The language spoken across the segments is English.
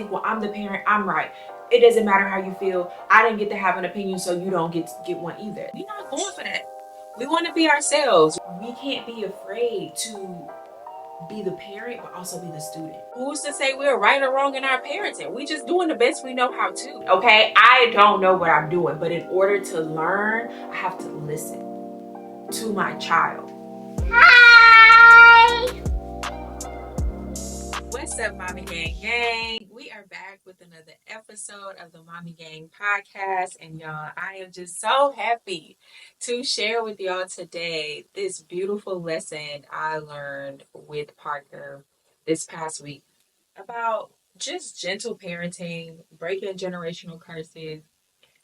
well, I'm the parent, I'm right. It doesn't matter how you feel. I didn't get to have an opinion, so you don't get one either. We're not going for that. We want to be ourselves. We can't be afraid to be the parent, but also be the student. Who's to say we're right or wrong in our parenting? We just doing the best we know how to. Okay, I don't know what I'm doing, but in order to learn, I have to listen to my child. Hi! What's up, Mommy Gang Gang? We are back with another episode of the Mommy Gang podcast. And y'all, I am just so happy to share with y'all today this beautiful lesson I learned with Parker this past week about just gentle parenting, breaking generational curses,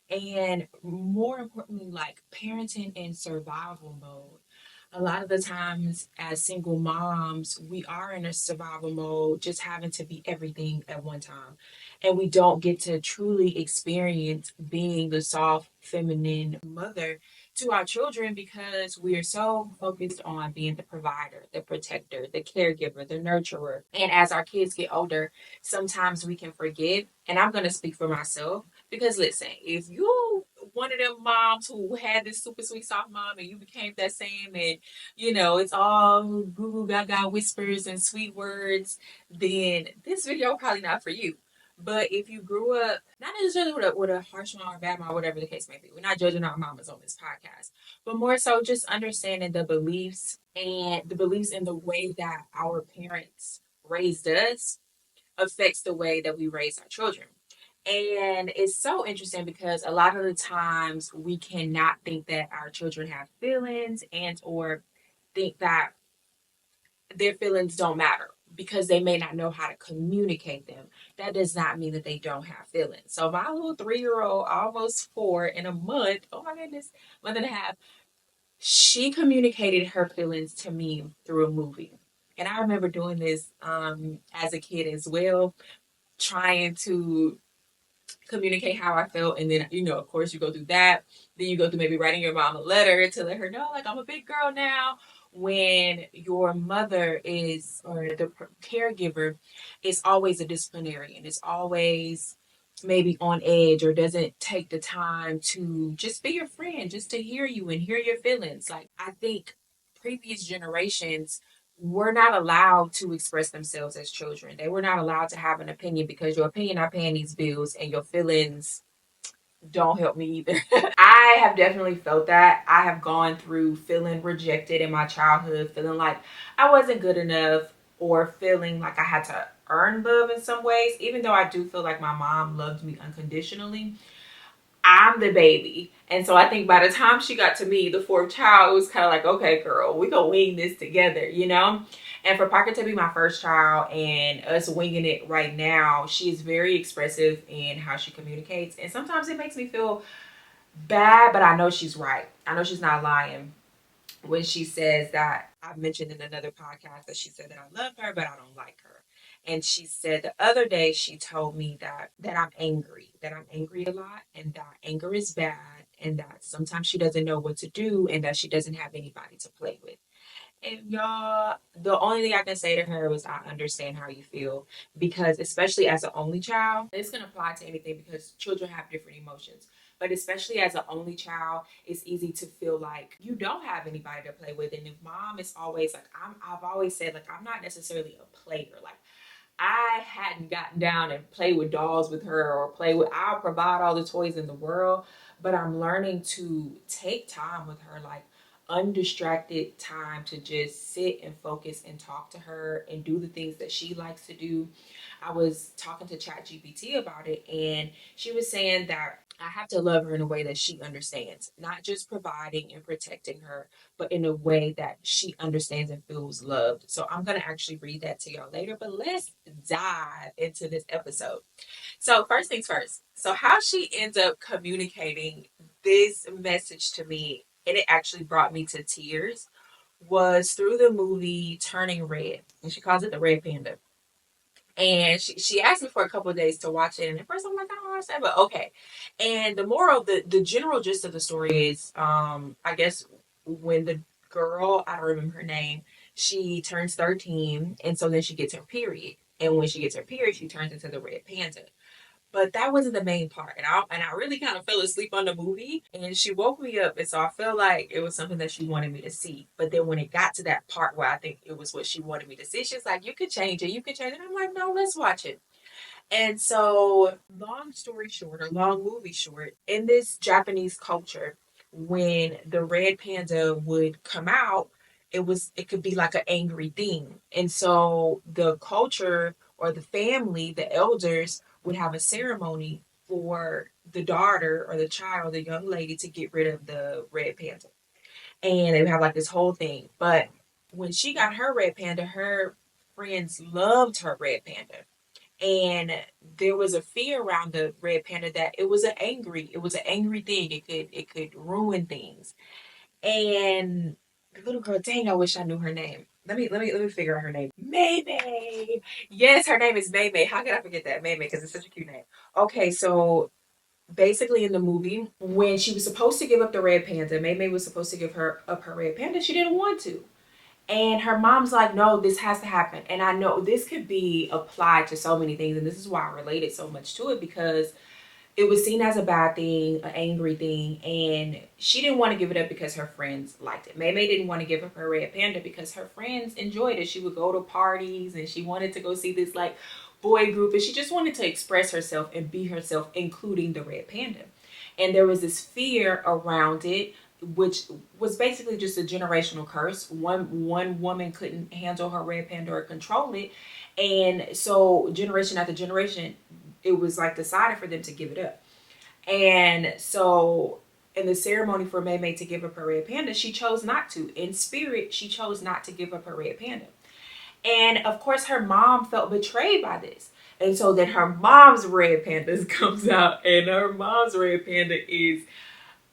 and more importantly, like parenting in survival mode. A lot of the times, as single moms, we are in a survival mode, just having to be everything at one time. And we don't get to truly experience being the soft, feminine mother to our children because we are so focused on being the provider, the protector, the caregiver, the nurturer. And as our kids get older, sometimes we can forget. And I'm going to speak for myself because listen, if you one of them moms who had this super sweet soft mom and you became that same and it's all goo goo gaga whispers and sweet words, then this video probably not for you. But if you grew up not necessarily with a harsh mom or bad mom, whatever the case may be, we're not judging our mamas on this podcast, but more so just understanding the beliefs and the beliefs in the way that our parents raised us affects the way that we raise our children. And it's so interesting because a lot of the times we cannot think that our children have feelings and or think that their feelings don't matter because they may not know how to communicate them. That does not mean that they don't have feelings. So my little 3-year-old, almost 4 in a month, oh my goodness, month and a half, she communicated her feelings to me through a movie. And I remember doing this as a kid as well, trying to communicate how I felt. And then, of course, you go through that. Then you go through maybe writing your mom a letter to let her know, like, I'm a big girl now. When your mother is, or the caregiver is always a disciplinarian, is always maybe on edge or doesn't take the time to just be your friend, just to hear you and hear your feelings. Like, I think previous generations were not allowed to express themselves as children. They were not allowed to have an opinion because your opinion not paying these bills and your feelings don't help me either. I have definitely felt that. I have gone through feeling rejected in my childhood, feeling like I wasn't good enough or feeling like I had to earn love in some ways, even though I do feel like my mom loved me unconditionally. I'm the baby. And so I think by the time she got to me, the fourth child, it was kind of like, okay, girl, we gonna wing this together. And for Parker to be my first child and us winging it right now, she is very expressive in how she communicates. And sometimes it makes me feel bad, but I know she's right. I know she's not lying when she says that. I've mentioned in another podcast that she said that I love her, but I don't like her. And she said the other day she told me that I'm angry a lot, and that anger is bad, and that sometimes she doesn't know what to do, and that she doesn't have anybody to play with. And y'all, the only thing I can say to her was I understand how you feel because, especially as an only child, this can apply to anything because children have different emotions. But especially as an only child, it's easy to feel like you don't have anybody to play with. And if mom is always like, I've always said, like, I'm not necessarily a player. Like, I hadn't gotten down and played with dolls with her or I'll provide all the toys in the world, but I'm learning to take time with her, like undistracted time to just sit and focus and talk to her and do the things that she likes to do. I was talking to ChatGPT about it, and she was saying that I have to love her in a way that she understands, not just providing and protecting her, but in a way that she understands and feels loved. So I'm going to actually read that to y'all later, but let's dive into this episode. So, first things first. So, how she ends up communicating this message to me, and it actually brought me to tears, was through the movie Turning Red. And she calls it the Red Panda. And she asked me for a couple of days to watch it. And at first I'm like, I don't understand, but okay. And the moral, the general gist of the story is, I guess when the girl, I don't remember her name, she turns 13, and so then she gets her period. And when she gets her period, she turns into the red panda. But that wasn't the main part. And I really kind of fell asleep on the movie. And she woke me up. And so I felt like it was something that she wanted me to see. But then when it got to that part where I think it was what she wanted me to see, she's like, you could change it. You could change it. I'm like, no, let's watch it. And so, long story short, or long movie short, in this Japanese culture, when the red panda would come out, it could be like an angry thing. And so the culture or the family, the elders would have a ceremony for the daughter or the child, the young lady, to get rid of the red panda. And they would have like this whole thing. But when she got her red panda, her friends loved her red panda, and there was a fear around the red panda that it was an angry thing. It could ruin things. And the little girl, dang, I wish I knew her name. Let me figure out her name. Maymay. Yes, her name is Maymay. How could I forget that? Maymay, because it's such a cute name. Okay, so basically in the movie, when she was supposed to give up the red panda, Maymay was supposed to give her up her red panda, she didn't want to. And her mom's like, no, this has to happen. And I know this could be applied to so many things. And this is why I related so much to it, because it was seen as a bad thing, an angry thing. And she didn't want to give it up because her friends liked it. Maymay didn't want to give up her red panda because her friends enjoyed it. She would go to parties and she wanted to go see this like boy group. And she just wanted to express herself and be herself, including the red panda. And there was this fear around it, which was basically just a generational curse. One woman couldn't handle her red panda or control it, and so generation after generation, it was like decided for them to give it up. And so in the ceremony for May May to give up her red panda, she chose not to. In spirit, she chose not to give up her red panda. And of course, her mom felt betrayed by this. And so then her mom's red panda comes out, and her mom's red panda is,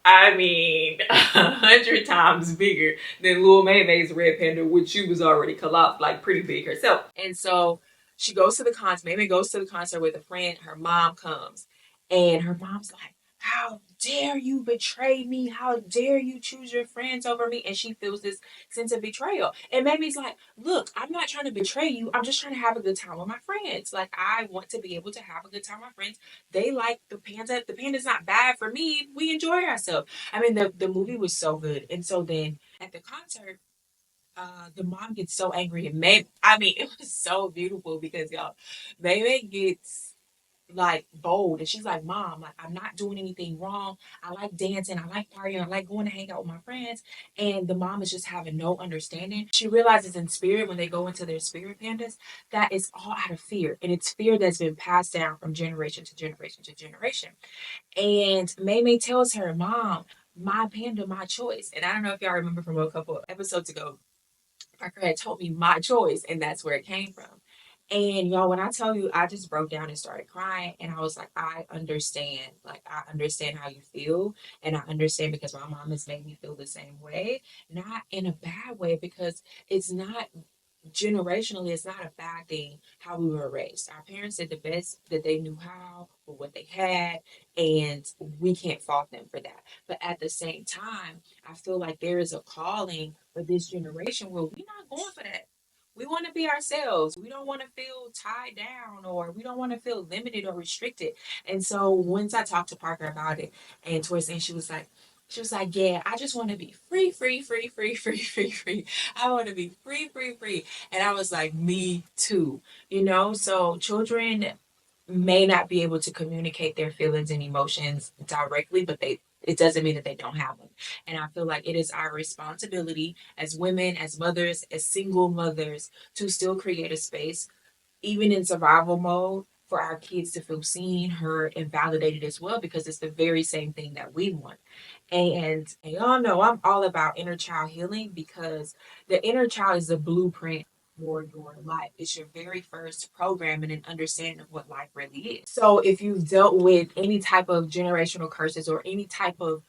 I mean, 100 times bigger than Lil May May's red panda, which she was already colossal, like pretty big herself. And so she goes to the concert. May May goes to the concert with a friend. Her mom comes, and her mom's like, "How dare you betray me? How dare you choose your friends over me?" And she feels this sense of betrayal. And Mamie's like, "Look, I'm not trying to betray you. I'm just trying to have a good time with my friends. Like, I want to be able to have a good time with my friends. They like the panda. The panda's not bad for me. We enjoy ourselves." I mean, the movie was so good. And so then at the concert, the mom gets so angry, and May, I mean, it was so beautiful because y'all, May gets like bold, and she's like, "Mom, like, I'm not doing anything wrong. I like dancing, I like partying, I like going to hang out with my friends." And the mom is just having no understanding. She realizes in spirit, when they go into their spirit pandas, that it's all out of fear, and it's fear that's been passed down from generation to generation to generation. And May May tells her, "Mom, my panda, my choice." And I don't know if y'all remember from a couple of episodes ago, Parker had told me my choice, and that's where it came from. And y'all, when I tell you, I just broke down and started crying, and I was like, I understand. Like, I understand how you feel, and I understand because my mom has made me feel the same way. Not in a bad way, because it's not generationally, it's not a bad thing how we were raised. Our parents did the best that they knew how with what they had, and we can't fault them for that. But at the same time, I feel like there is a calling for this generation where we're not going for that. We want to be ourselves. We don't want to feel tied down, or we don't want to feel limited or restricted. And so once I talked to Parker about it, and towards the end, she was like, "Yeah, I just want to be free, free, free, free, free, free, free. I want to be free, free, free." And I was like, "Me too." So children may not be able to communicate their feelings and emotions directly, but it doesn't mean that they don't have them. And I feel like it is our responsibility as women, as mothers, as single mothers, to still create a space, even in survival mode, for our kids to feel seen, heard, and validated as well, because it's the very same thing that we want. And y'all know I'm all about inner child healing, because the inner child is the blueprint for your life. It's your very first program and an understanding of what life really is. So if you've dealt with any type of generational curses or any type of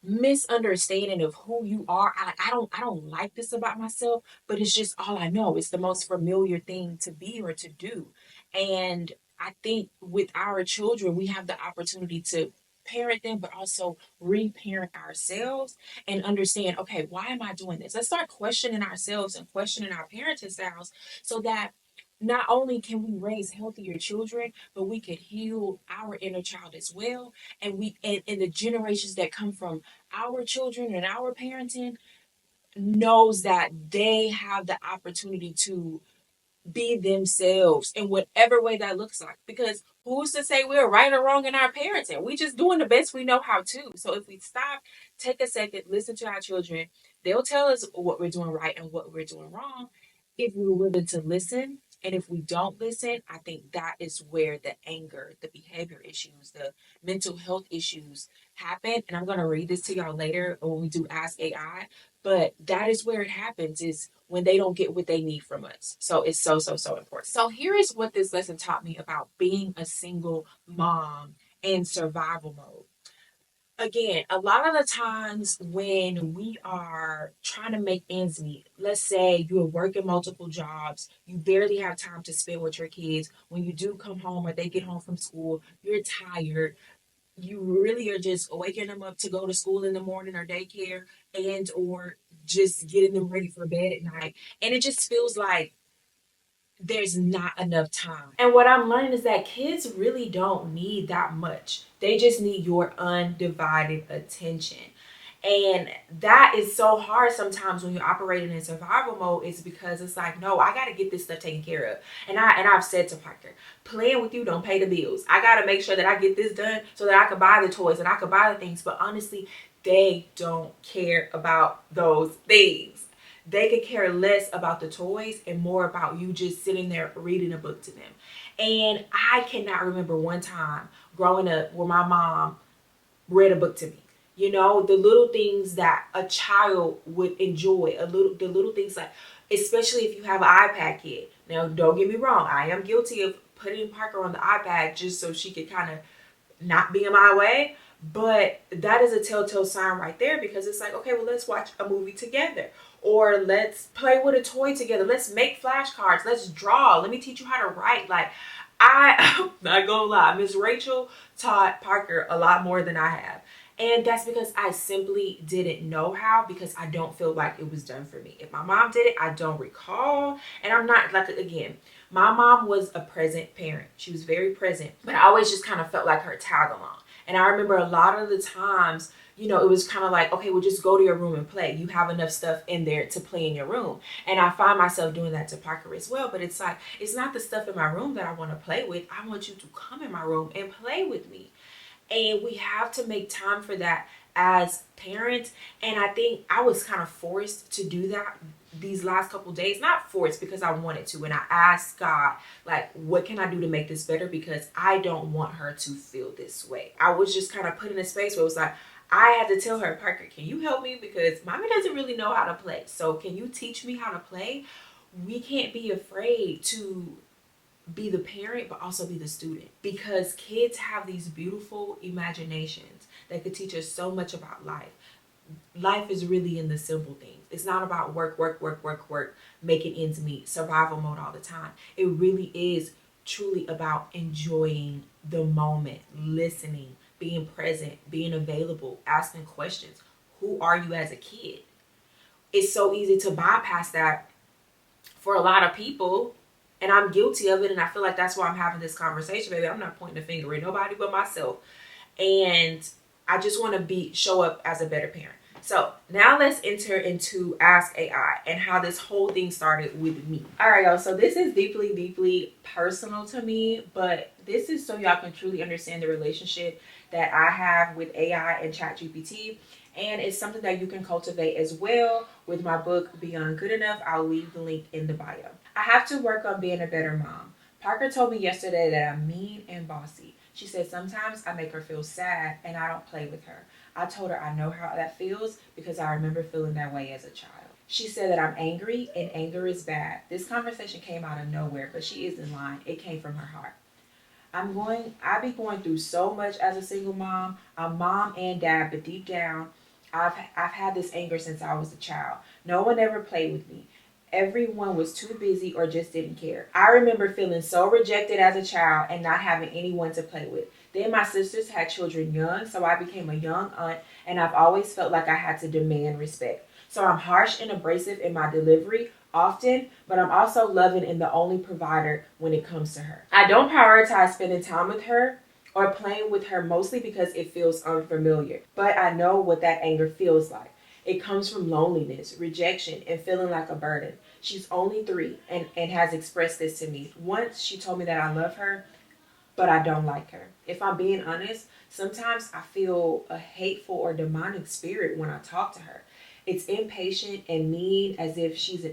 misunderstanding of who you are, I don't like this about myself, but it's just all I know. It's the most familiar thing to be or to do. And I think with our children, we have the opportunity to parent them, but also reparent ourselves and understand, okay, why am I doing this? Let's start questioning ourselves and questioning our parenting styles, so that not only can we raise healthier children, but we could heal our inner child as well. And the generations that come from our children and our parenting knows that they have the opportunity to be themselves in whatever way that looks like. Because who's to say we're right or wrong in our parenting? We just doing the best we know how to. So if we stop, take a second, listen to our children, they'll tell us what we're doing right and what we're doing wrong. If we're willing to listen, and if we don't listen, I think that is where the anger, the behavior issues, the mental health issues happen. And I'm going to read this to y'all later when we do Ask AI. But that is where it happens, is when they don't get what they need from us. So it's so, so, so important. So here is what this lesson taught me about being a single mom in survival mode. Again, a lot of the times when we are trying to make ends meet, let's say you're working multiple jobs, you barely have time to spend with your kids. When you do come home or they get home from school, you're tired, you really are just waking them up to go to school in the morning or daycare, and or just getting them ready for bed at night, and it just feels like there's not enough time. And what I'm learning is that kids really don't need that much. They just need your undivided attention. And that is so hard sometimes when you're operating in survival mode, is because it's like, no, I gotta get this stuff taken care of. And I've said to Parker, playing with you don't pay the bills. I gotta make sure that I get this done so that I can buy the toys and I can buy the things. But honestly, they don't care about those things. They could care less about the toys and more about you just sitting there reading a book to them. And I cannot remember one time growing up where my mom read a book to me. You know, the little things that a child would enjoy, the little things like, especially if you have an iPad kid. Now, don't get me wrong, I am guilty of putting Parker on the iPad just so she could kind of not be in my way. But that is a telltale sign right there, because it's like, okay, well, let's watch a movie together. Or let's play with a toy together. Let's make flashcards. Let's draw. Let me teach you how to write. Like, I'm not gonna lie, Miss Rachel taught Parker a lot more than I have. And that's because I simply didn't know how, because I don't feel like it was done for me. If my mom did it, I don't recall. And I'm not, like, again, my mom was a present parent. She was very present, but I always just kind of felt like her tag along. And I remember a lot of the times, you know, it was kind of like, okay, well, just go to your room and play. You have enough stuff in there to play in your room. And I find myself doing that to Parker as well. But it's like, it's not the stuff in my room that I want to play with. I want you to come in my room and play with me. And we have to make time for that as parents. And I think I was kind of forced to do that these last couple days. Not forced, because I wanted to. And I asked God, like, what can I do to make this better? Because I don't want her to feel this way. I was just kind of put in a space where it was like, I had to tell her, Parker, can you help me? Because mommy doesn't really know how to play. So can you teach me how to play? We can't be afraid to be the parent, but also be the student, because kids have these beautiful imaginations that could teach us so much about life. Life is really in the simple things. It's not about work, work, work, work, work, making ends meet, survival mode all the time. It really is truly about enjoying the moment, listening, being present, being available, asking questions. Who are you as a kid? It's so easy to bypass that for a lot of people, and I'm guilty of it. And I feel like that's why I'm having this conversation, baby. I'm not pointing a finger at nobody but myself. And I just want to show up as a better parent. So now let's enter into Ask AI and how this whole thing started with me. All right, y'all. So this is deeply, deeply personal to me, but this is so y'all can truly understand the relationship that I have with AI and ChatGPT. And it's something that you can cultivate as well with my book, Beyond Good Enough. I'll leave the link in the bio. I have to work on being a better mom. Parker told me yesterday that I'm mean and bossy. She said sometimes I make her feel sad and I don't play with her. I told her I know how that feels because I remember feeling that way as a child. She said that I'm angry and anger is bad. This conversation came out of nowhere, but she isn't lying. It came from her heart. I be going through so much as a single mom. I'm mom and dad, but deep down, I've had this anger since I was a child. No one ever played with me. Everyone was too busy or just didn't care. I remember feeling so rejected as a child and not having anyone to play with. Then my sisters had children young, so I became a young aunt, and I've always felt like I had to demand respect. So I'm harsh and abrasive in my delivery, often, but I'm also loving and the only provider when it comes to her. I don't prioritize spending time with her or playing with her mostly because it feels unfamiliar, but I know what that anger feels like. It comes from loneliness, rejection, and feeling like a burden. She's only 3 and has expressed this to me. Once she told me that I love her, but I don't like her. If I'm being honest, sometimes I feel a hateful or demonic spirit when I talk to her. It's impatient and mean, as if she's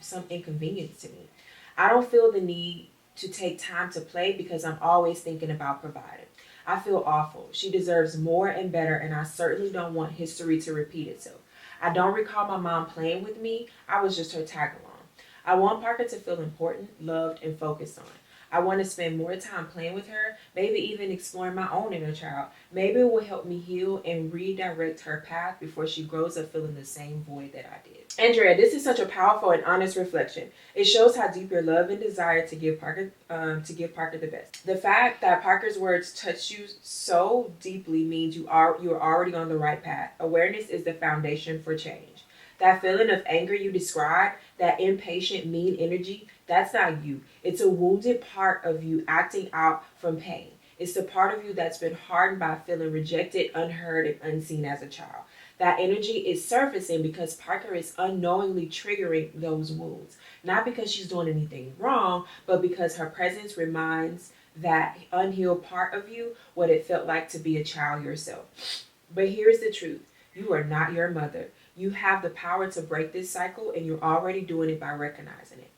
some inconvenience to me. I don't feel the need to take time to play because I'm always thinking about providing. I feel awful. She deserves more and better, and I certainly don't want history to repeat itself. I don't recall my mom playing with me. I was just her tag along. I want Parker to feel important, loved, and focused on. I want to spend more time playing with her, maybe even exploring my own inner child. Maybe it will help me heal and redirect her path before she grows up feeling the same void that I did. Andrea, this is such a powerful and honest reflection. It shows how deep your love and desire to give Parker the best. The fact that Parker's words touch you so deeply means you are already on the right path. Awareness is the foundation for change. That feeling of anger you described, that impatient, mean energy, that's not you. It's a wounded part of you acting out from pain. It's the part of you that's been hardened by feeling rejected, unheard, and unseen as a child. That energy is surfacing because Parker is unknowingly triggering those wounds. Not because she's doing anything wrong, but because her presence reminds that unhealed part of you what it felt like to be a child yourself. But here's the truth. You are not your mother. You have the power to break this cycle, and you're already doing it by recognizing it.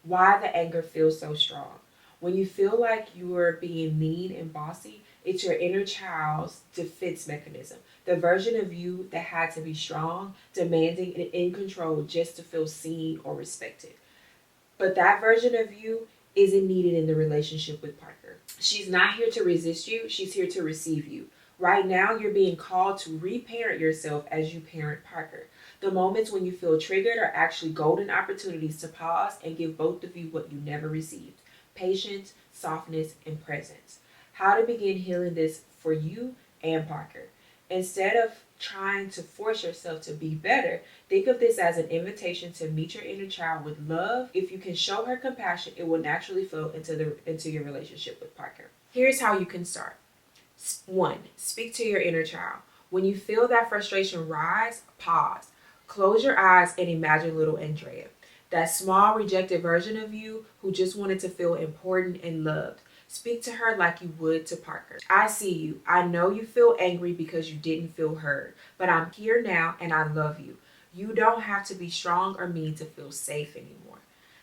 Why the anger feels so strong? When you feel like you are being mean and bossy, it's your inner child's defense mechanism. The version of you that had to be strong, demanding, and in control just to feel seen or respected. But that version of you isn't needed in the relationship with Parker. She's not here to resist you, she's here to receive you. Right now, you're being called to reparent yourself as you parent Parker. The moments when you feel triggered are actually golden opportunities to pause and give both of you what you never received: patience, softness, and presence. How to begin healing this for you and Parker. Instead of trying to force yourself to be better, think of this as an invitation to meet your inner child with love. If you can show her compassion, it will naturally flow into your relationship with Parker. Here's how you can start. 1. Speak to your inner child. When you feel that frustration rise, pause. Close your eyes and imagine little Andrea, that small rejected version of you who just wanted to feel important and loved. Speak to her like you would to Parker. I see you. I know you feel angry because you didn't feel heard, but I'm here now and I love you. You don't have to be strong or mean to feel safe anymore.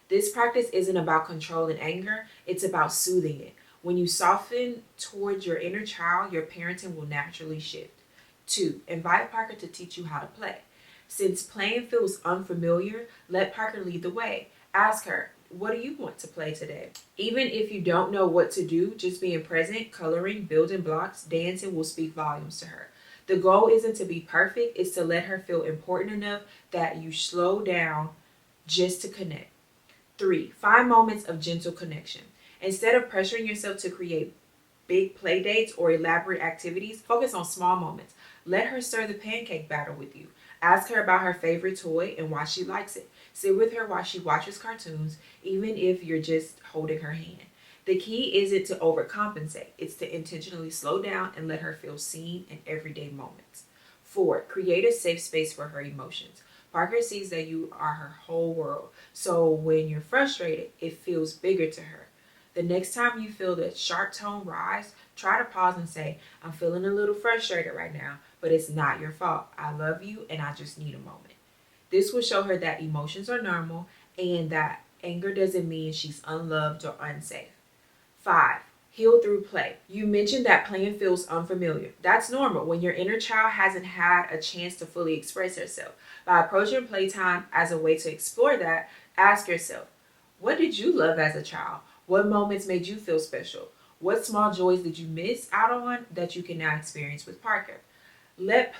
This practice isn't about controlling anger, it's about soothing it. When you soften towards your inner child, your parenting will naturally shift. 2. Invite Parker to teach you how to play. Since playing feels unfamiliar, let Parker lead the way. Ask her, what do you want to play today? Even if you don't know what to do, just being present, coloring, building blocks, dancing will speak volumes to her. The goal isn't to be perfect, it's to let her feel important enough that you slow down just to connect. 3. Find moments of gentle connection. Instead of pressuring yourself to create big play dates or elaborate activities, focus on small moments. Let her stir the pancake batter with you. Ask her about her favorite toy and why she likes it. Sit with her while she watches cartoons, even if you're just holding her hand. The key isn't to overcompensate, it's to intentionally slow down and let her feel seen in everyday moments. 4. Create a safe space for her emotions. Parker sees that you are her whole world, so when you're frustrated, it feels bigger to her. The next time you feel the sharp tone rise, try to pause and say, I'm feeling a little frustrated right now, but it's not your fault. I love you and I just need a moment. This will show her that emotions are normal and that anger doesn't mean she's unloved or unsafe. 5. Heal through play. You mentioned that playing feels unfamiliar. That's normal when your inner child hasn't had a chance to fully express herself. By approaching playtime as a way to explore that, ask yourself, what did you love as a child? What moments made you feel special? What small joys did you miss out on that you can now experience with Parker? Let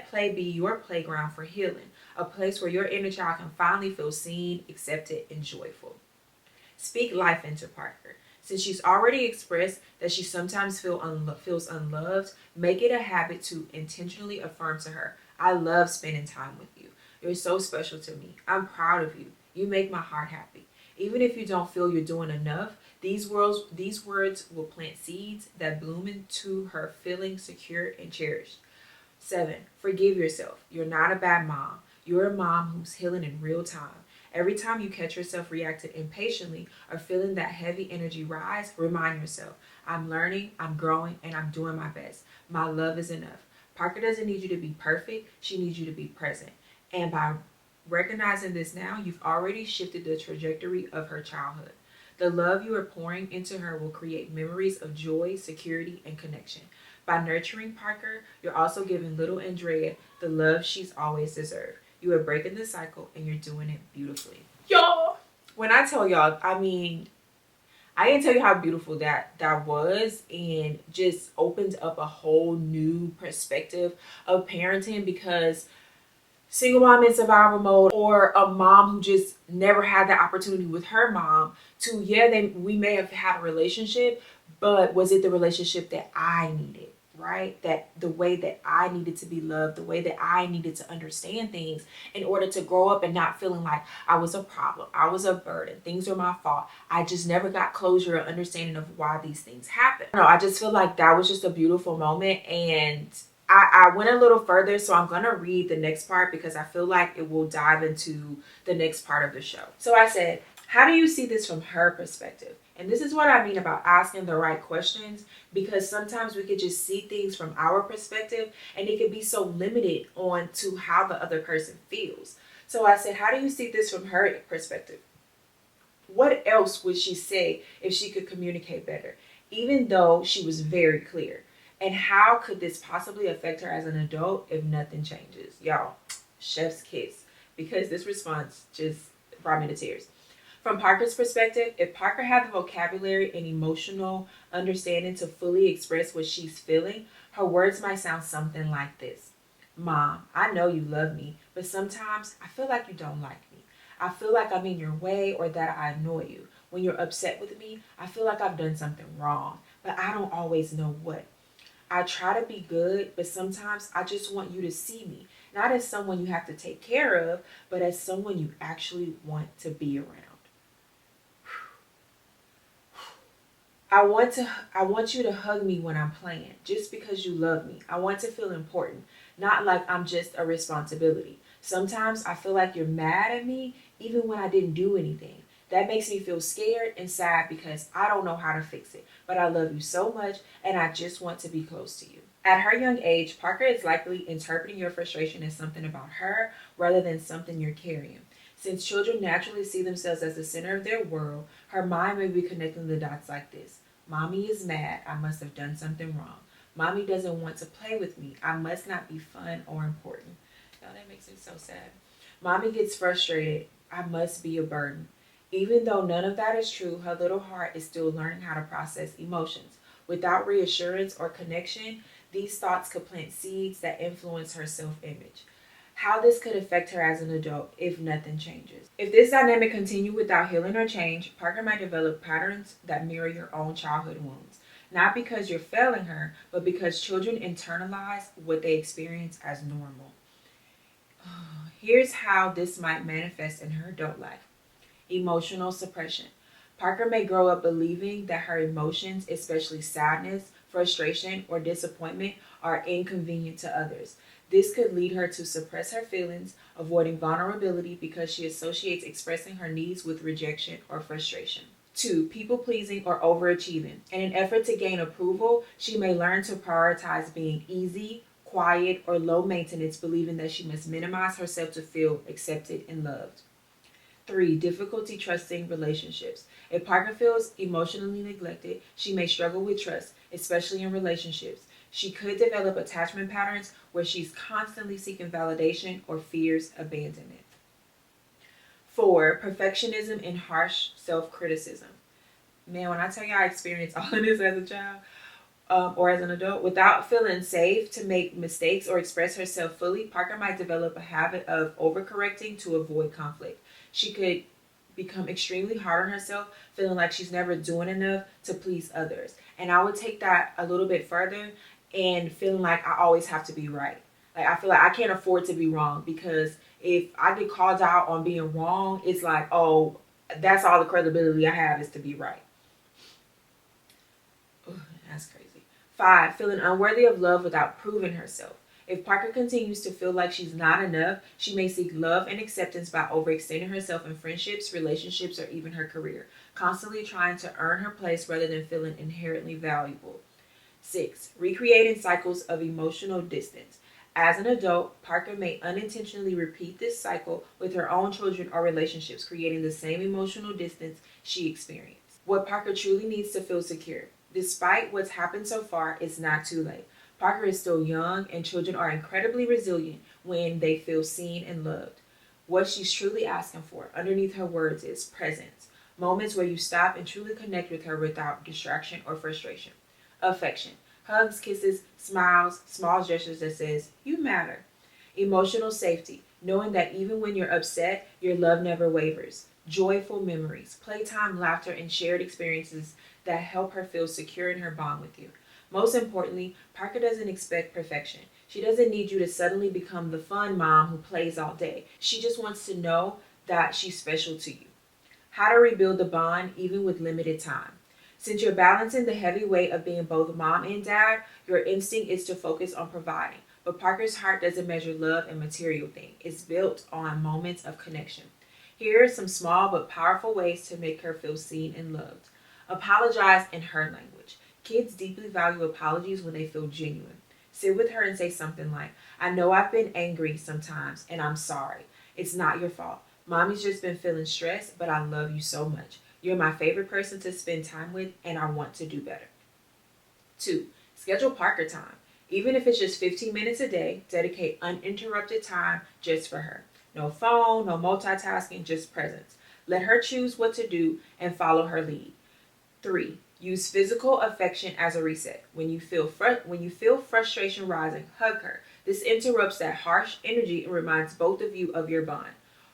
play be your playground for healing, a place where your inner child can finally feel seen, accepted, and joyful. Speak life into Parker. Since she's already expressed that she sometimes feels unloved, make it a habit to intentionally affirm to her, I love spending time with you. You're so special to me. I'm proud of you. You make my heart happy. Even if you don't feel you're doing enough, these words will plant seeds that bloom into her feeling secure and cherished. 7. Forgive yourself. You're not a bad mom. You're a mom who's healing in real time. Every time you catch yourself reacting impatiently or feeling that heavy energy rise, remind yourself, I'm learning, I'm growing, and I'm doing my best. My love is enough. Parker doesn't need you to be perfect, she needs you to be present. And by recognizing this now, you've already shifted the trajectory of her childhood. The love you are pouring into her will create memories of joy, security, and connection. By nurturing Parker, you're also giving little Andrea the love she's always deserved. You are breaking the cycle and you're doing it beautifully. Y'all, when I tell y'all, I mean, I didn't tell you how beautiful that was, and just opened up a whole new perspective of parenting, because single mom in survival mode, or a mom who just never had the opportunity with her mom, to, yeah, we may have had a relationship, but was it the relationship that I needed, right? That the way that I needed to be loved, the way that I needed to understand things in order to grow up and not feeling like I was a problem, I was a burden, things were my fault. I just never got closure or understanding of why these things happen. No, I just feel like that was just a beautiful moment, and I went a little further, so I'm going to read the next part because I feel like it will dive into the next part of the show. So I said, how do you see this from her perspective? And this is what I mean about asking the right questions, because sometimes we could just see things from our perspective and it could be so limited on to how the other person feels. So I said, how do you see this from her perspective? What else would she say if she could communicate better, even though she was very clear? And how could this possibly affect her as an adult if nothing changes? Y'all, chef's kiss, because this response just brought me to tears. From Parker's perspective, if Parker had the vocabulary and emotional understanding to fully express what she's feeling, her words might sound something like this. Mom, I know you love me, but sometimes I feel like you don't like me. I feel like I'm in your way or that I annoy you. When you're upset with me, I feel like I've done something wrong, but I don't always know what. I try to be good, but sometimes I just want you to see me, not as someone you have to take care of, but as someone you actually want to be around. I want you to hug me when I'm playing, just because you love me. I want to feel important, not like I'm just a responsibility. Sometimes I feel like you're mad at me even when I didn't do anything. That makes me feel scared and sad because I don't know how to fix it. But I love you so much and I just want to be close to you. At her young age, Parker is likely interpreting your frustration as something about her rather than something you're carrying. Since children naturally see themselves as the center of their world, her mind may be connecting the dots like this. Mommy is mad. I must have done something wrong. Mommy doesn't want to play with me. I must not be fun or important. Oh, that makes me so sad. Mommy gets frustrated. I must be a burden. Even though none of that is true, her little heart is still learning how to process emotions. Without reassurance or connection, these thoughts could plant seeds that influence her self image. How this could affect her as an adult if nothing changes. If this dynamic continues without healing or change, Parker might develop patterns that mirror your own childhood wounds. Not because you're failing her, but because children internalize what they experience as normal. Here's how this might manifest in her adult life. Emotional suppression. Parker may grow up believing that her emotions, especially sadness, frustration, or disappointment, are inconvenient to others. This could lead her to suppress her feelings, avoiding vulnerability because she associates expressing her needs with rejection or frustration. 2. People pleasing or overachieving. In an effort to gain approval, she may learn to prioritize being easy, quiet, or low maintenance, believing that she must minimize herself to feel accepted and loved. 3. Difficulty trusting relationships. If Parker feels emotionally neglected, she may struggle with trust, especially in relationships. She could develop attachment patterns where she's constantly seeking validation or fears abandonment. 4. Perfectionism and harsh self-criticism. Man, when I tell you I experienced all of this as a child, or as an adult, without feeling safe to make mistakes or express herself fully, Parker might develop a habit of overcorrecting to avoid conflict. She could become extremely hard on herself, feeling like she's never doing enough to please others. And I would take that a little bit further, and feeling like I always have to be right. Like, I feel like I can't afford to be wrong, because if I get called out on being wrong, it's like, oh, that's all the credibility I have is to be right. Ugh, that's crazy. 5, feeling unworthy of love without proving herself. If Parker continues to feel like she's not enough, she may seek love and acceptance by overextending herself in friendships, relationships, or even her career, constantly trying to earn her place rather than feeling inherently valuable. 6, recreating cycles of emotional distance. As an adult, Parker may unintentionally repeat this cycle with her own children or relationships, creating the same emotional distance she experienced. What Parker truly needs to feel secure. Despite what's happened so far, it's not too late. Parker is still young, and children are incredibly resilient when they feel seen and loved. What she's truly asking for underneath her words is presence, moments where you stop and truly connect with her without distraction or frustration. Affection, hugs, kisses, smiles, small gestures that says, you matter. Emotional safety, knowing that even when you're upset, your love never wavers. Joyful memories, playtime, laughter, and shared experiences that help her feel secure in her bond with you. Most importantly, Parker doesn't expect perfection. She doesn't need you to suddenly become the fun mom who plays all day. She just wants to know that she's special to you. How to rebuild the bond even with limited time. Since you're balancing the heavy weight of being both mom and dad, your instinct is to focus on providing. But Parker's heart doesn't measure love in material things. It's built on moments of connection. Here are some small but powerful ways to make her feel seen and loved. Apologize in her language. Kids deeply value apologies when they feel genuine. Sit with her and say something like, I know I've been angry sometimes, and I'm sorry. It's not your fault. Mommy's just been feeling stressed, but I love you so much. You're my favorite person to spend time with, and I want to do better. 2, schedule Parker time. Even if it's just 15 minutes a day, dedicate uninterrupted time just for her. No phone, no multitasking, just presence. Let her choose what to do and follow her lead. 3, use physical affection as a reset. When you feel frustration rising, hug her. This interrupts that harsh energy and reminds both of you of your bond.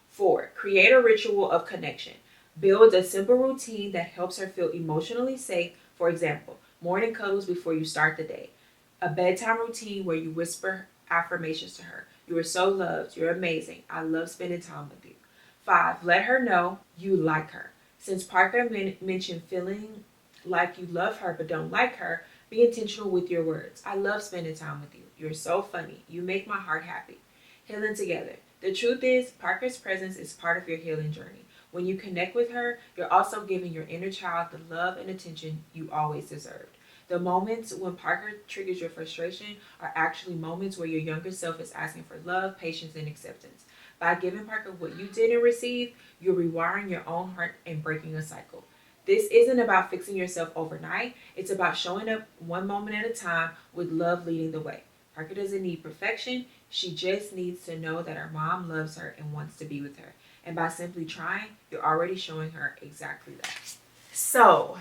4, create a ritual of connection. Build a simple routine that helps her feel emotionally safe. For example, morning cuddles before you start the day. A bedtime routine where you whisper affirmations to her. You are so loved. You're amazing. I love spending time with you. 5, let her know you like her. Since Parker mentioned feeling like you love her but don't like her, be intentional with your words. I love spending time with you. You're so funny. You make my heart happy. Healing together. The truth is, Parker's presence is part of your healing journey. When you connect with her, you're also giving your inner child the love and attention you always deserved. The moments when Parker triggers your frustration are actually moments where your younger self is asking for love, patience, and acceptance. By giving Parker what you didn't receive, you're rewiring your own heart and breaking a cycle. This isn't about fixing yourself overnight. It's about showing up one moment at a time with love leading the way. Parker doesn't need perfection. She just needs to know that her mom loves her and wants to be with her. And by simply trying, you're already showing her exactly that. So,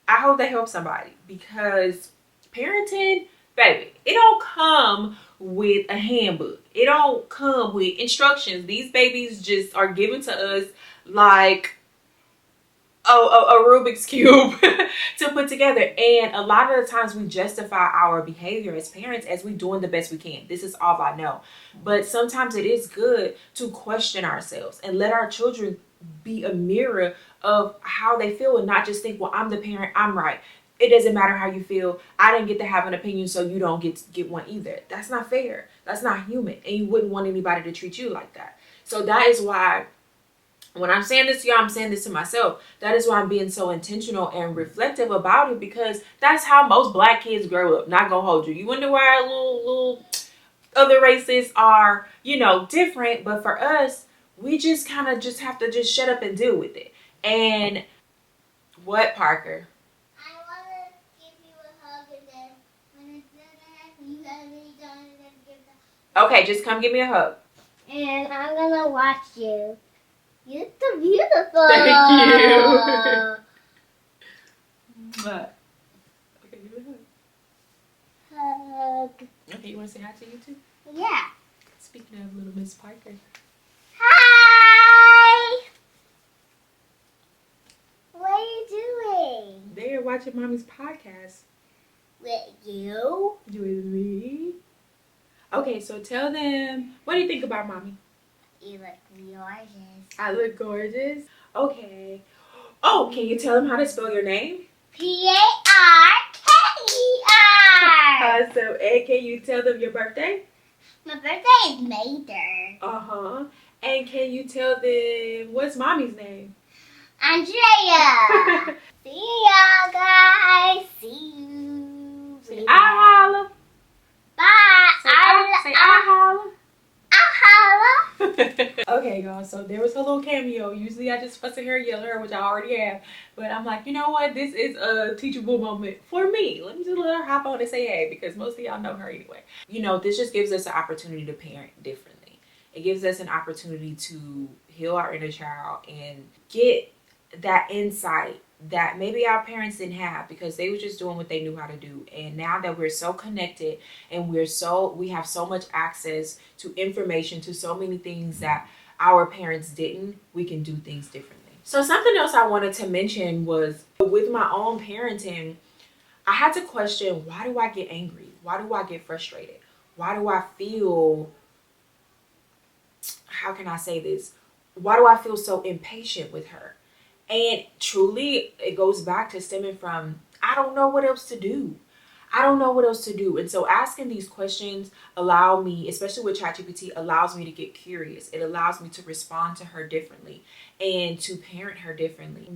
I hope that helps somebody, because parenting, baby, it don't come with a handbook. It don't come with instructions. These babies just are given to us like a Rubik's Cube to put together. And a lot of the times we justify our behavior as parents as we doing the best we can. This is all I know. But sometimes it is good to question ourselves and let our children be a mirror of how they feel, and not just think, well, I'm the parent, I'm right. It doesn't matter how you feel. I didn't get to have an opinion, so you don't get one either. That's not fair. That's not human. And you wouldn't want anybody to treat you like that. So that is why when I'm saying this to y'all, I'm saying this to myself. That is why I'm being so intentional and reflective about it, because that's how most black kids grow up. Not gonna hold you. You wonder why little other races are, different. But for us, we just kind of just have to just shut up and deal with it. And what, Parker? I want to give you a hug, and then when it's done, you gotta be done and then give the hug. Okay, just come give me a hug. And I'm gonna watch you. You're so beautiful. Thank you. What? Okay, give it a hug. Hug. Okay, you want to say hi to you too? Yeah. Speaking of little Miss Parker. Hi. What are you doing? They're watching Mommy's podcast. With you? You with me? Okay, so tell them, what do you think about mommy? You look gorgeous. I look gorgeous. Okay. Oh, can you tell them how to spell your name? Parker. Awesome. And can you tell them your birthday? My birthday is later. Uh-huh. And can you tell them what's mommy's name? Andrea. See y'all guys. See you. Say I holla. Bye. Say I holla. I'll holla. Okay, y'all, so there was a little cameo. Usually I just fuss at her, yell at her, which I already have. But I'm like, you know what? This is a teachable moment for me. Let me just let her hop on and say hey, because most of y'all know her anyway. You know, this just gives us an opportunity to parent differently. It gives us an opportunity to heal our inner child and get that insight that maybe our parents didn't have because they were just doing what they knew how to do. And now that we're so connected and we have so much access to information, to so many things that our parents didn't, we can do things differently. So something else I wanted to mention was with my own parenting, I had to question, why do I get angry? Why do I get frustrated? Why do I feel, how can I say this? Why do I feel so impatient with her? And truly, it goes back to stemming from, I don't know what else to do. I don't know what else to do. And so asking these questions allow me, especially with ChatGPT, allows me to get curious. It allows me to respond to her differently and to parent her differently.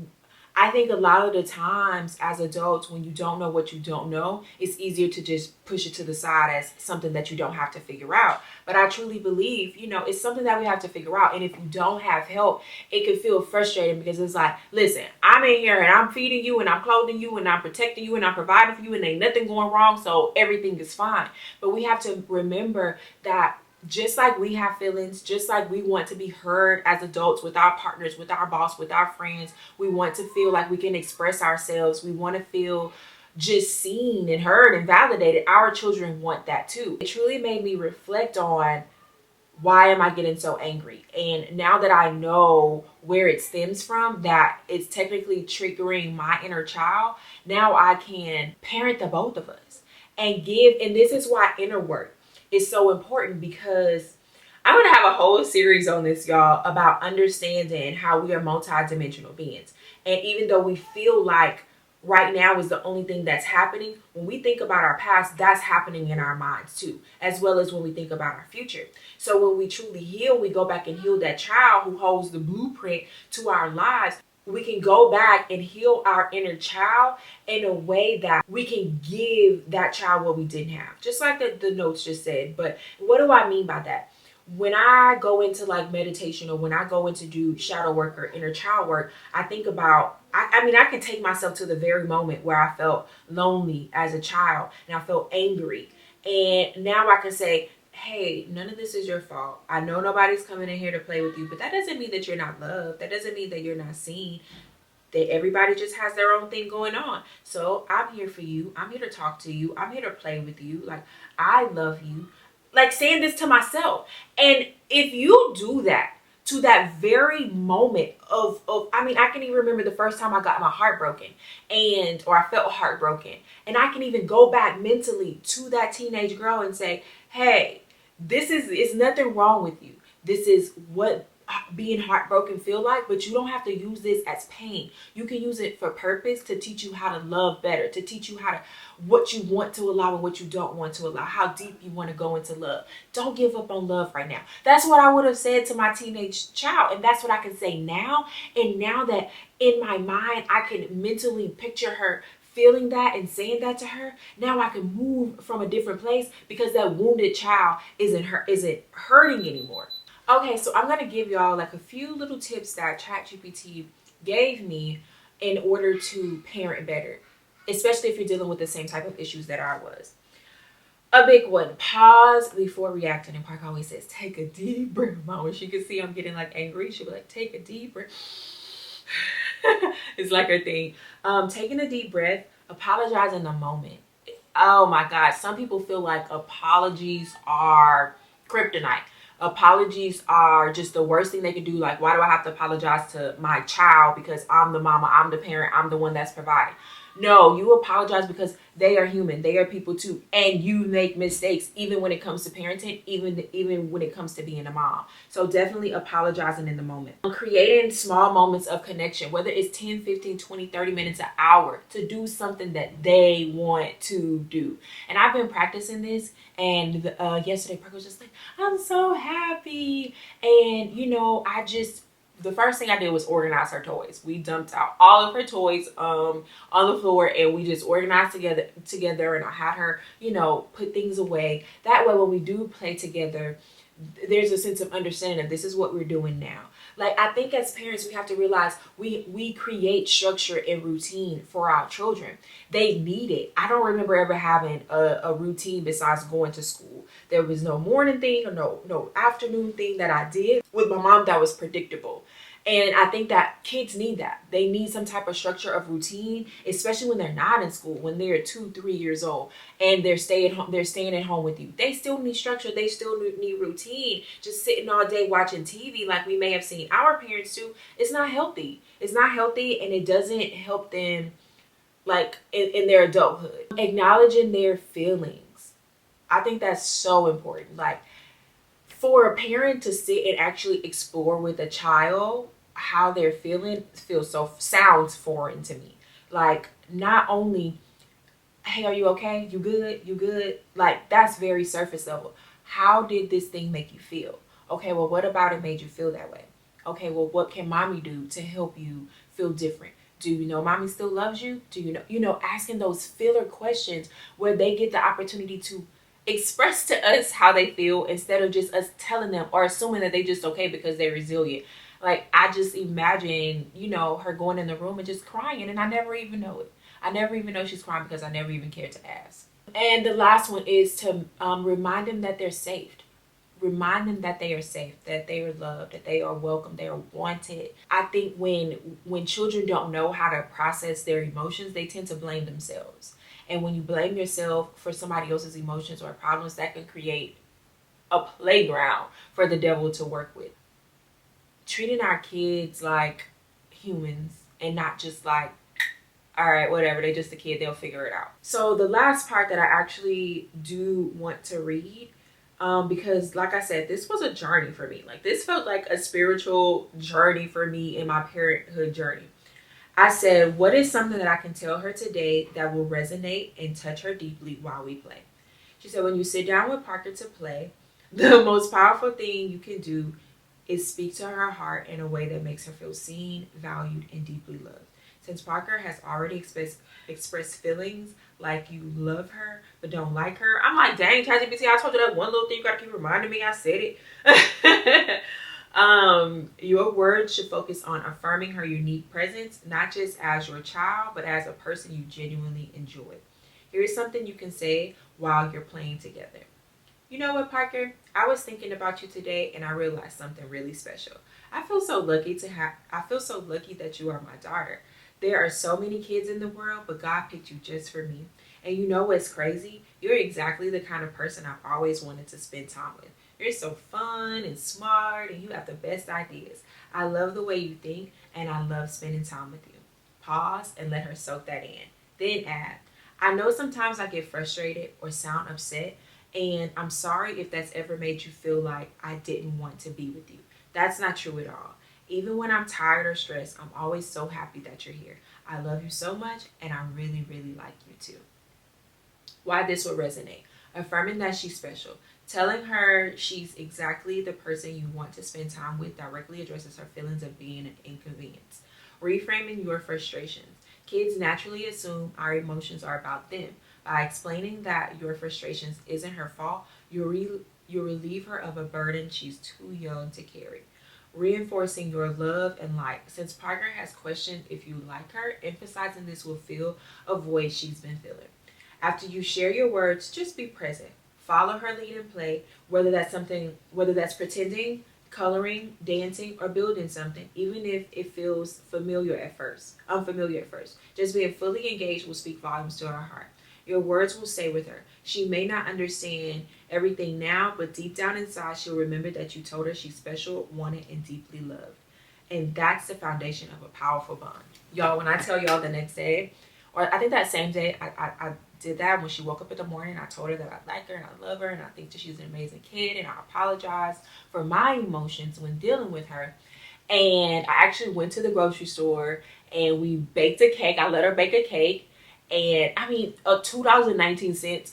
I think a lot of the times as adults, when you don't know what you don't know, it's easier to just push it to the side as something that you don't have to figure out. But I truly believe, it's something that we have to figure out. And if you don't have help, it can feel frustrating because it's like, listen, I'm in here and I'm feeding you and I'm clothing you and I'm protecting you and I'm providing for you and ain't nothing going wrong. So everything is fine. But we have to remember that just like we have feelings, just like we want to be heard as adults with our partners, with our boss, with our friends, we want to feel like we can express ourselves. We want to feel just seen and heard and validated. Our children want that too. It truly made me reflect on, why am I getting so angry? And now that I know where it stems from, that it's technically triggering my inner child, now I can parent the both of us and this is why inner work is so important, because I'm going to have a whole series on this, y'all, about understanding how we are multidimensional beings. And even though we feel like right now is the only thing that's happening, when we think about our past, that's happening in our minds too, as well as when we think about our future. So when we truly heal, we go back and heal that child who holds the blueprint to our lives. We can go back and heal our inner child in a way that we can give that child what we didn't have. Just like the notes just said. But what do I mean by that? When I go into like meditation or when I go into do shadow work or inner child work, I think about, I can take myself to the very moment where I felt lonely as a child and I felt angry. And now I can say, hey, none of this is your fault. I know nobody's coming in here to play with you, but that doesn't mean that you're not loved. That doesn't mean that you're not seen. That everybody just has their own thing going on. So I'm here for you. I'm here to talk to you. I'm here to play with you. Like, I love you. Like saying this to myself. And if you do that to that very moment of I can even remember the first time I got my heart broken or I felt heartbroken. And I can even go back mentally to that teenage girl and say, hey, it's nothing wrong with you. This is what being heartbroken feel like, but you don't have to use this as pain. You can use it for purpose, to teach you how to love better, to teach you what you want to allow and what you don't want to allow, how deep you want to go into love. Don't give up on love right now. That's what I would have said to my teenage child, and that's what I can say now. And now that in my mind I can mentally picture her feeling that and saying that to her, now I can move from a different place because that wounded child isn't hurting anymore. Okay, so I'm going to give y'all like a few little tips that ChatGPT gave me in order to parent better, especially if you're dealing with the same type of issues that I was. A big one, pause before reacting. And Park always says, take a deep breath. Mom, when she can see I'm getting like angry, she'll be like, take a deep breath. It's like her thing. Taking a deep breath, apologize in the moment. Oh my God, some people feel like apologies are kryptonite. Apologies are just the worst thing they can do. Like, why do I have to apologize to my child because I'm the mama, I'm the parent, I'm the one that's providing? No, you apologize because they are human. They are people too. And you make mistakes even when it comes to parenting, even when it comes to being a mom. So definitely apologizing in the moment. Creating small moments of connection, whether it's 10, 15, 20, 30 minutes, an hour, to do something that they want to do. And I've been practicing this, and yesterday Parker was just like, I'm so happy. And, the first thing I did was organize her toys. We dumped out all of her toys on the floor, and we just organized together, and I had her, put things away. That way when we do play together, there's a sense of understanding of this is what we're doing now. Like, I think as parents, we have to realize we create structure and routine for our children. They need it. I don't remember ever having a routine besides going to school. There was no morning thing or no afternoon thing that I did with my mom that was predictable. And I think that kids need that. They need some type of structure of routine, especially when they're not in school, when they're 2, 3 years old and they're staying at home with you. They still need structure. They still need routine. Just sitting all day watching TV like we may have seen our parents do, it's not healthy. It's not healthy, and it doesn't help them like in their adulthood. Acknowledging their feelings. I think that's so important. Like, for a parent to sit and actually explore with a child how they're feeling sounds foreign to me. Like, not only, hey, are you okay? You good? You good? Like, that's very surface level. How did this thing make you feel? Okay, well, what about it made you feel that way? Okay, well, what can mommy do to help you feel different? Do you know mommy still loves you? Do you know, asking those filler questions where they get the opportunity to express to us how they feel instead of just us telling them or assuming that they just okay because they're resilient. Like, I just imagine, her going in the room and just crying, and I never even know it. I never even know she's crying because I never even cared to ask. And the last one is to remind them that they're safe. Remind them that they are safe, that they are loved, that they are welcome, they are wanted. I think when children don't know how to process their emotions, they tend to blame themselves. And when you blame yourself for somebody else's emotions or problems, that can create a playground for the devil to work with. Treating our kids like humans and not just like, all right, whatever, they're just a kid, they'll figure it out. So the last part that I actually do want to read, because like I said, this was a journey for me. Like, this felt like a spiritual journey for me in my parenthood journey. I said, what is something that I can tell her today that will resonate and touch her deeply while we play? She said, when you sit down with Parker to play, the most powerful thing you can do is speak to her heart in a way that makes her feel seen, valued, and deeply loved. Since Parker has already expressed feelings like you love her but don't like her, I'm like, dang, ChatGPT, I told you that one little thing. You got to keep reminding me I said it. Your words should focus on affirming her unique presence, not just as your child, but as a person you genuinely enjoy. Here's something you can say while you're playing together. You know what, Parker? I was thinking about you today, and I realized something really special. I feel so lucky that you are my daughter. There are so many kids in the world, but God picked you just for me. And you know what's crazy? You're exactly the kind of person I've always wanted to spend time with. You're so fun and smart, and you have the best ideas. I love the way you think, and I love spending time with you. Pause and let her soak that in. Then add, I know sometimes I get frustrated or sound upset, and I'm sorry if that's ever made you feel like I didn't want to be with you. That's not true at all. Even when I'm tired or stressed, I'm always so happy that you're here. I love you so much, and I really, really like you too. Why this will resonate. Affirming that she's special. Telling her she's exactly the person you want to spend time with directly addresses her feelings of being an inconvenience. Reframing your frustrations. Kids naturally assume our emotions are about them. By explaining that your frustrations isn't her fault, you'll relieve her of a burden she's too young to carry. Reinforcing your love and light. Since Parker has questioned if you like her, emphasizing this will fill a void she's been feeling. After you share your words, just be present. Follow her lead and play, whether that's pretending, coloring, dancing, or building something, even if it feels unfamiliar at first. Just being fully engaged will speak volumes to her heart. Your words will stay with her. She may not understand everything now, but deep down inside, she'll remember that you told her she's special, wanted, and deeply loved. And that's the foundation of a powerful bond. Y'all, when I tell y'all the next day, or I think that same day I did that. When she woke up in the morning, I told her that I like her and I love her and I think that she's an amazing kid, and I apologized for my emotions when dealing with her. And I actually went to the grocery store and we baked a cake. I let her bake a cake, and I mean, $2.19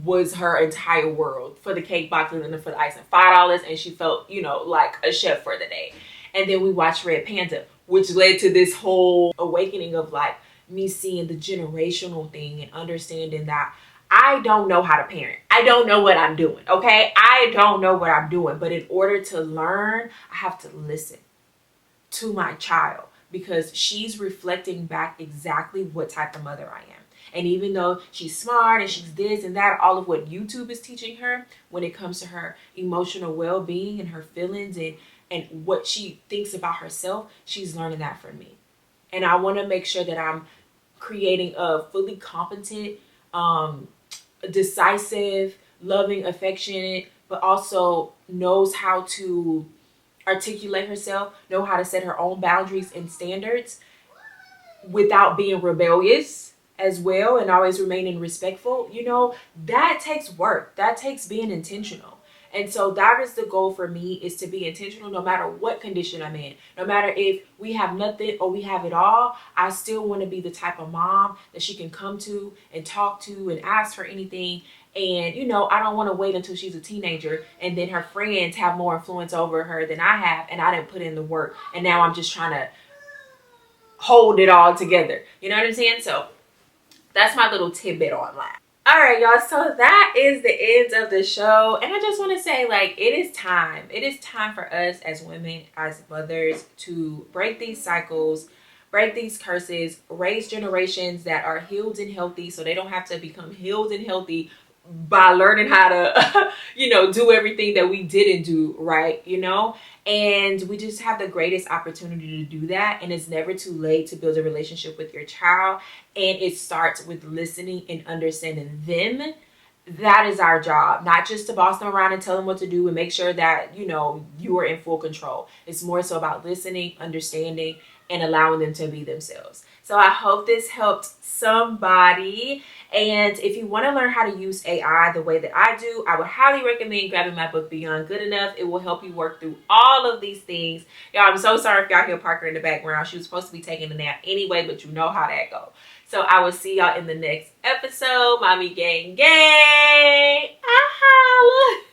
was her entire world for the cake box and then for the icing. $5, and she felt, like a chef for the day. And then we watched Red Panda, which led to this whole awakening of like me seeing the generational thing and understanding that I don't know how to parent. I don't know what I'm doing, okay? I don't know what I'm doing. But in order to learn, I have to listen to my child because she's reflecting back exactly what type of mother I am. And even though she's smart and she's this and that, all of what YouTube is teaching her when it comes to her emotional well-being and her feelings and what she thinks about herself, she's learning that from me. And I want to make sure that I'm creating a fully competent, decisive, loving, affectionate, but also knows how to articulate herself, know how to set her own boundaries and standards without being rebellious as well, and always remaining respectful. That takes work. That takes being intentional. And so that is the goal for me, is to be intentional no matter what condition I'm in. No matter if we have nothing or we have it all, I still want to be the type of mom that she can come to and talk to and ask for anything. And, I don't want to wait until she's a teenager and then her friends have more influence over her than I have, and I didn't put in the work. And now I'm just trying to hold it all together. You know what I'm saying? So that's my little tidbit on that. All right, y'all. So that is the end of the show. And I just want to say, like, it is time. It is time for us as women, as mothers, to break these cycles, break these curses, raise generations that are healed and healthy so they don't have to become healed and healthy by learning how to, do everything that we didn't do right, And we just have the greatest opportunity to do that. And it's never too late to build a relationship with your child. And it starts with listening and understanding them. That is our job, not just to boss them around and tell them what to do and make sure that, you are in full control. It's more so about listening, understanding, and allowing them to be themselves. So I hope this helped somebody. And if you want to learn how to use AI the way that I do, I would highly recommend grabbing my book, Beyond Good Enough. It will help you work through all of these things. Y'all, I'm so sorry if y'all hear Parker in the background. She was supposed to be taking a nap anyway, but you know how that goes. So I will see y'all in the next episode. Mommy Gang Gang. I holla.